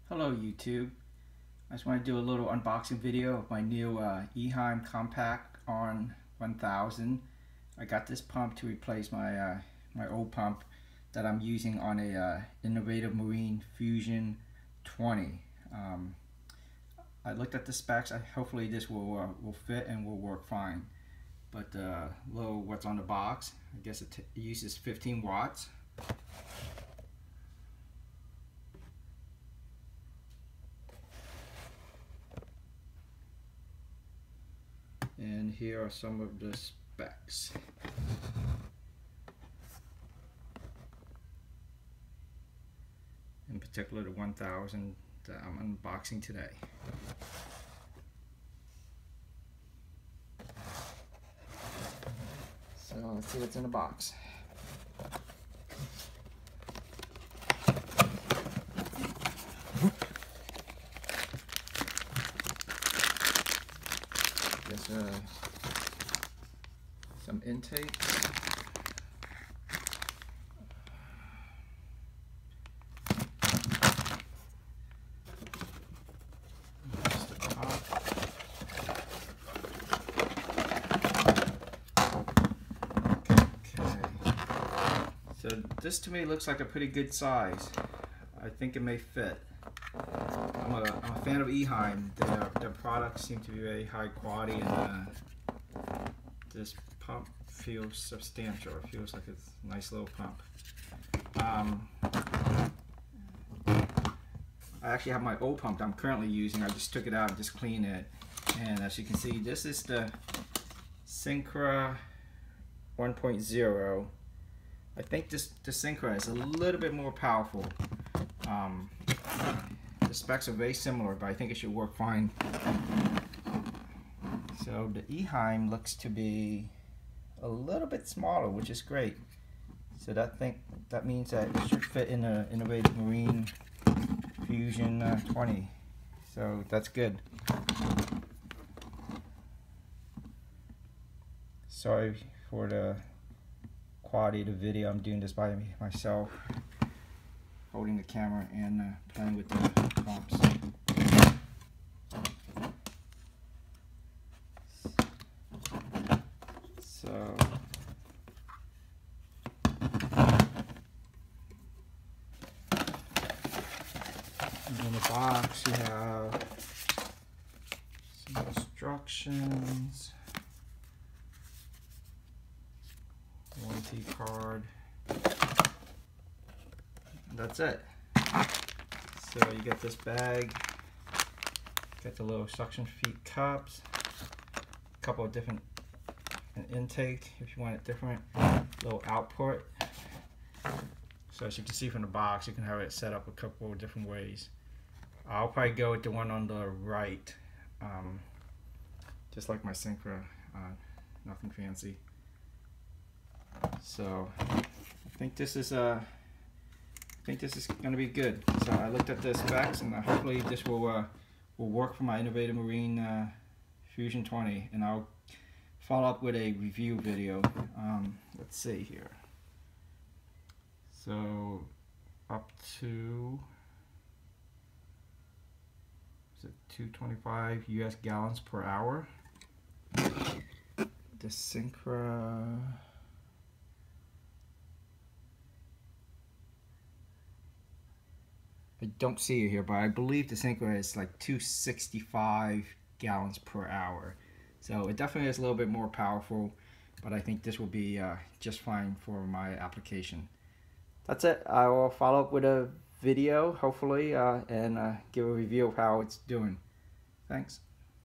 Hello YouTube. I just want to do a little unboxing video of my new Eheim CompactOn 1000. I got this pump to replace my my old pump that I'm using on a Innovative Marine Fusion 20. I looked at the specs. Hopefully this will fit and will work fine. But what's on the box? I guess it uses 15 watts. And here are some of the specs. In particular the 1000 that I'm unboxing today. So let's see what's in the box. There's some intake. So this to me looks like a pretty good size. I think it may fit. I'm a fan of Eheim. Their products seem to be very high quality, and this pump feels substantial. It feels like it's a nice little pump. I actually have my old pump that I'm currently using. I just took it out and just cleaned it. And as you can see, this is the Syncra 1.0. I think the Syncra is a little bit more powerful. The specs are very similar, but I think it should work fine. So the Eheim looks to be a little bit smaller, which is great. So that means that it should fit in the Innovative Marine Fusion 20. So that's good. Sorry for the quality of the video. I'm doing this by myself, holding the camera and playing with the pumps. So in the box we have some instructions, warranty card. That's it. So you get this bag, got the little suction feet cups, a couple of different intake if you want it different, little output. So as you can see from the box, you can have it set up a couple of different ways. I'll probably go with the one on the right, just like my Syncra, nothing fancy. So I think this is going to be good. So I looked at the specs, and hopefully this will work for my Innovative Marine Fusion 20, and I'll follow up with a review video. Let's see here. So up to, is it 225 US gallons per hour. The Syncra, I don't see it here, but I believe the Syncra is like 265 gallons per hour. So it definitely is a little bit more powerful, but I think this will be just fine for my application. That's it. I will follow up with a video, hopefully, and give a review of how it's doing. Thanks.